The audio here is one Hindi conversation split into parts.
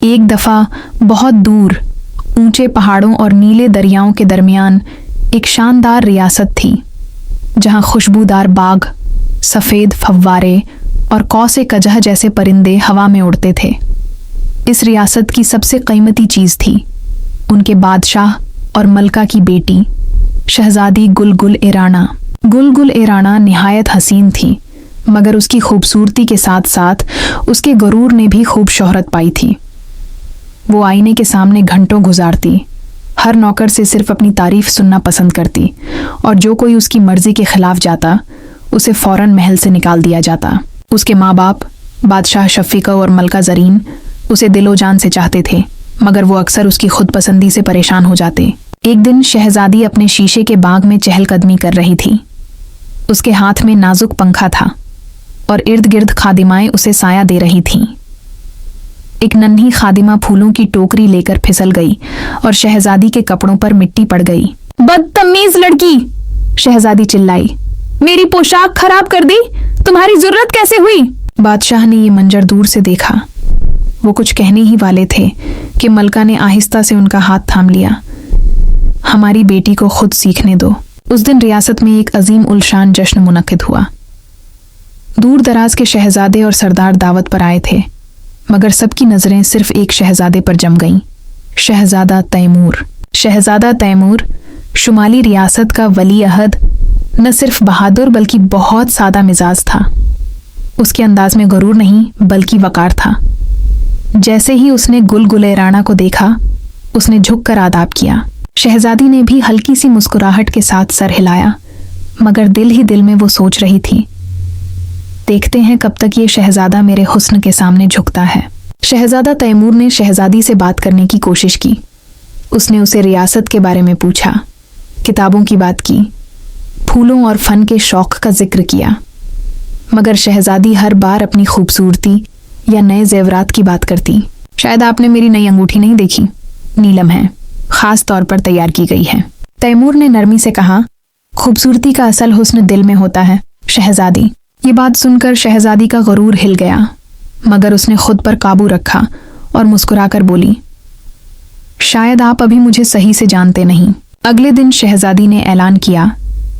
एक दफा बहुत दूर ऊंचे पहाड़ों और नीले दरियाओं के दरमियान एक शानदार रियासत थी, जहां खुशबूदार बाग, सफ़ेद फव्वारे और कौसे कजह जैसे परिंदे हवा में उड़ते थे। इस रियासत की सबसे कीमती चीज़ थी उनके बादशाह और मलका की बेटी शहजादी गुलगुल ए-राना। गुलगुल ए-राना निहायत हसीन थी, मगर उसकी खूबसूरती के साथ साथ उसके गुरूर ने भी खूब शोहरत पाई थी। वो आईने के सामने घंटों गुजारती, हर नौकर से सिर्फ अपनी तारीफ सुनना पसंद करती, और जो कोई उसकी मर्जी के खिलाफ जाता उसे फौरन महल से निकाल दिया जाता। उसके माँ बाप बादशाह शफीका और मलका जरीन उसे दिलो जान से चाहते थे, मगर वो अक्सर उसकी खुद पसंदी से परेशान हो जाते। एक दिन शहजादी अपने शीशे के बाग में चहलकदमी कर रही थी। उसके हाथ में नाजुक पंखा था और इर्द गिर्द खादिमाएं उसे साया दे रही थीं। एक नन्ही खादिमा फूलों की टोकरी लेकर फिसल गई और शहजादी के कपड़ों पर मिट्टी पड़ गई। बदतमीज लड़की, शहजादी चिल्लाई, मेरी पोशाक खराब कर दी, तुम्हारी जरूरत कैसे हुई? बादशाह ने ये मंजर दूर से देखा। वो कुछ कहने ही वाले थे कि मलका ने आहिस्ता से उनका हाथ थाम लिया। हमारी बेटी को खुद सीखने दो। उस दिन रियासत में एक अजीम उलशान जश्न मुनक्किद हुआ। दूर दराज के शहजादे और सरदार दावत पर आए थे, मगर सबकी नजरें सिर्फ एक शहजादे पर जम गईं, शहजादा तैमूर। शहजादा तैमूर शुमाली रियासत का वली अहद न सिर्फ बहादुर बल्कि बहुत सादा मिजाज था। उसके अंदाज में गुरूर नहीं बल्कि वकार था। जैसे ही उसने गुलगुल ए-राना को देखा, उसने झुककर आदाब किया। शहजादी ने भी हल्की सी मुस्कुराहट के साथ सर हिलाया, मगर दिल ही दिल में वो सोच रही थी, देखते हैं कब तक ये शहजादा मेरे हुस्न के सामने झुकता है। शहजादा तैमूर ने शहजादी से बात करने की कोशिश की। उसने उसे रियासत के बारे में पूछा, किताबों की बात की, फूलों और फन के शौक का जिक्र किया, मगर शहजादी हर बार अपनी खूबसूरती या नए जेवरात की बात करती। शायद आपने मेरी नई अंगूठी नहीं देखी, नीलम है, खास तौर पर तैयार की गई है। तैमूर ने नरमी से कहा, खूबसूरती का असल हुस्न दिल में होता है शहजादी। ये बात सुनकर शहजादी का गुरूर हिल गया, मगर उसने खुद पर काबू रखा और मुस्कुराकर बोली, शायद आप अभी मुझे सही से जानते नहीं। अगले दिन शहजादी ने ऐलान किया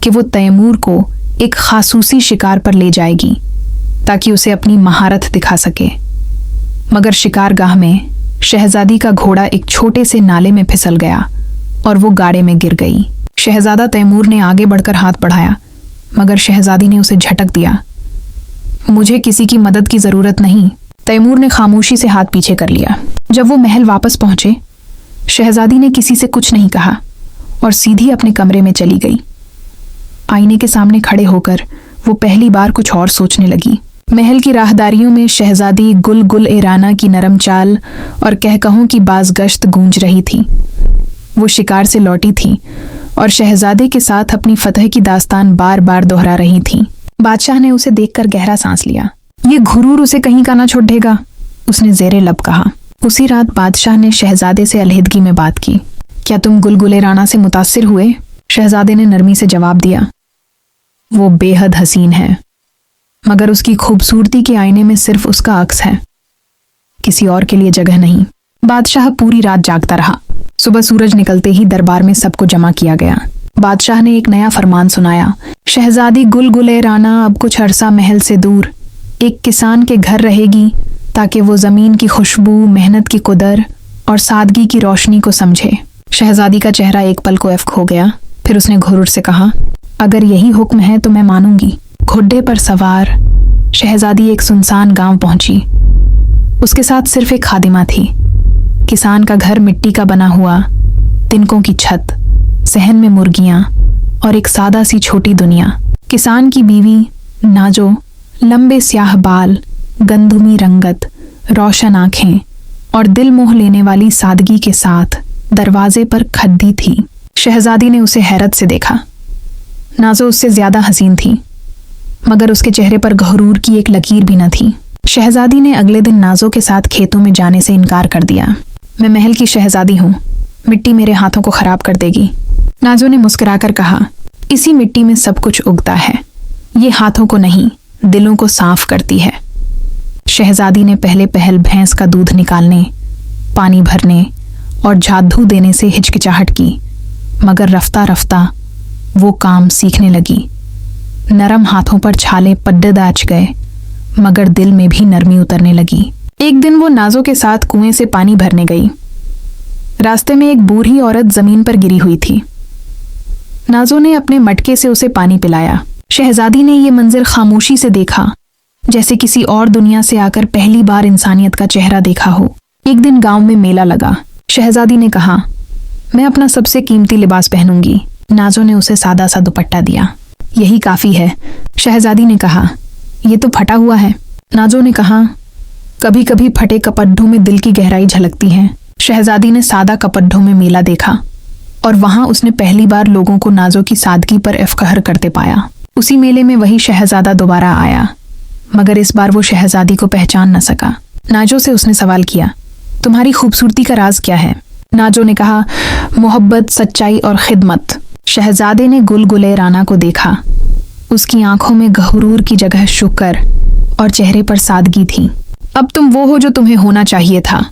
कि वो तैमूर को एक खासूसी शिकार पर ले जाएगी ताकि उसे अपनी महारत दिखा सके। मगर शिकारगाह में शहजादी का घोड़ा एक छोटे से नाले में फिसल गया और वो गाड़े में गिर गई। शहजादा तैमूर ने आगे बढ़कर हाथ बढ़ाया, मगर शहजादी ने उसे झटक दिया। मुझे किसी की मदद की जरूरत नहीं। तैमूर ने खामोशी से हाथ पीछे कर लिया। जब वो महल वापस पहुंचे, शहजादी ने किसी से कुछ नहीं कहा और सीधी अपने कमरे में चली गई। आईने के सामने खड़े होकर वो पहली बार कुछ और सोचने लगी। महल की राहदारियों में शहजादी गुलगुल ए-राना की नरम चाल और कहकहों की बाज़गश्त गूंज रही थी। वो शिकार से लौटी थी और शहजादे के साथ अपनी फतह की दास्तान बार बार दोहरा रही थी। बादशाह ने उसे देखकर गहरा सांस लिया। ये घुरूर उसे कहीं का ना छोड़ेगा, उसने ज़ेरे लब कहा। उसी रात बादशाह ने शहजादे से अलहदगी में बात की। क्या तुम गुलगुल ए-राना से मुतासिर हुए? शहजादे ने नरमी से जवाब दिया, वो बेहद हसीन है, मगर उसकी खूबसूरती के आईने में सिर्फ उसका अक्स है, किसी और के लिए जगह नहीं। बादशाह पूरी रात जागता रहा। सुबह सूरज निकलते ही दरबार में सबको जमा किया गया। बादशाह ने एक नया फरमान सुनाया, शहजादी गुलगुल ए-राना अब कुछ अरसा महल से दूर एक किसान के घर रहेगी ताकि वो जमीन की खुशबू, मेहनत की कुदर और सादगी की रोशनी को समझे। शहजादी का चेहरा एक पल को खो गया। फिर उसने घुरूर से कहा, अगर यही हुक्म है तो मैं मानूंगी। घोड़े पर सवार शहजादी एक सुनसान गांव पहुंची। उसके साथ सिर्फ एक खादिमा थी। किसान का घर मिट्टी का बना हुआ, तिनकों की छत, सहन में मुर्गियां और एक सादा सी छोटी दुनिया। किसान की बीवी नाजो, लंबे स्याह बाल, गंधुमी रंगत, रोशन आंखें और दिल मोह लेने वाली सादगी के साथ दरवाजे पर खद्दी थी। शहजादी ने उसे हैरत से देखा। नाजो उससे ज्यादा हसीन थी, मगर उसके चेहरे पर घुरूर की एक लकीर भी न थी। शहजादी ने अगले दिन नाजो के साथ खेतों में जाने से इनकार कर दिया। मैं महल की शहजादी हूँ, मिट्टी मेरे हाथों को खराब कर देगी। नाजो ने मुस्कुराकर कहा, इसी मिट्टी में सब कुछ उगता है, ये हाथों को नहीं दिलों को साफ करती है। शहजादी ने पहले पहल भैंस का दूध निकालने पानी भरने और झाड़ू देने से हिचकिचाहट की, मगर रफ्ता रफ्ता वो काम सीखने लगी। नरम हाथों पर छाले पड्डे दाच गए, मगर दिल में भी नरमी उतरने लगी। एक दिन वो नाजो के साथ कुएं से पानी भरने गई। रास्ते में एक बूढ़ी औरत जमीन पर गिरी हुई थी। नाजो ने अपने मटके से उसे पानी पिलाया। शहजादी ने ये मंजर खामोशी से देखा, जैसे किसी और दुनिया से आकर पहली बार इंसानियत का चेहरा देखा हो। एक दिन गांव में मेला लगा। शहजादी ने कहा, मैं अपना सबसे कीमती लिबास पहनूंगी। नाजो ने उसे सादा सा दुपट्टा दिया। यही काफी है, शहजादी ने कहा। ये तो फटा हुआ है। नाजो ने कहा, कभी कभी फटे कपड्ढों में दिल की गहराई झलकती है। शहजादी ने सादा कपड्ढों में मेला देखा और वहां उसने पहली बार लोगों को नाजो की सादगी पर इफ्तिखार करते पाया। उसी मेले में वही शहजादा दोबारा आया, मगर इस बार वो शहजादी को पहचान न सका। नाजो से उसने सवाल किया, तुम्हारी खूबसूरती का राज क्या है? नाजो ने कहा, मोहब्बत, सच्चाई और खिदमत। शहजादे ने गुलगुले राना को देखा। उसकी आंखों में गहुरूर की जगह शुक्र और चेहरे पर सादगी थी। अब तुम वो हो जो तुम्हें होना चाहिए था,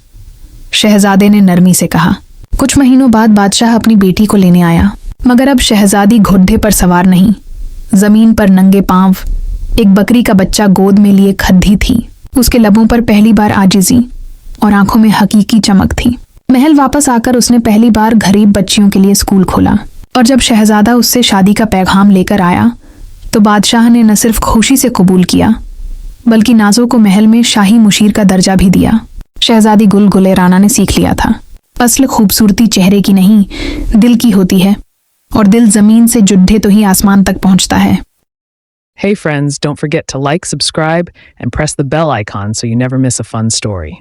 शहजादे ने नरमी से कहा। कुछ महीनों बाद बादशाह अपनी बेटी को लेने आया, मगर अब शहजादी घोड़े पर सवार नहीं, जमीन पर नंगे पांव एक बकरी का बच्चा गोद में लिए खद्दी थी। उसके लबों पर पहली बार आजिजी और आंखों में हकीकी चमक थी। महल वापस आकर उसने पहली बार गरीब बच्चियों के लिए स्कूल खोला, और जब शहजादा उससे शादी का पैगाम लेकर आया तो बादशाह ने न सिर्फ खुशी से कबूल किया, बल्कि नाजो को महल में शाही मुशीर का दर्जा भी दिया। शहजादी गुलगुले राना ने सीख लिया था, असल खूबसूरती चेहरे की नहीं, दिल की होती है, और दिल जमीन से जुड़े तो ही आसमान तक पहुंचता है। Hey friends, don't forget to like, subscribe, and press the bell icon so you never miss a fun story.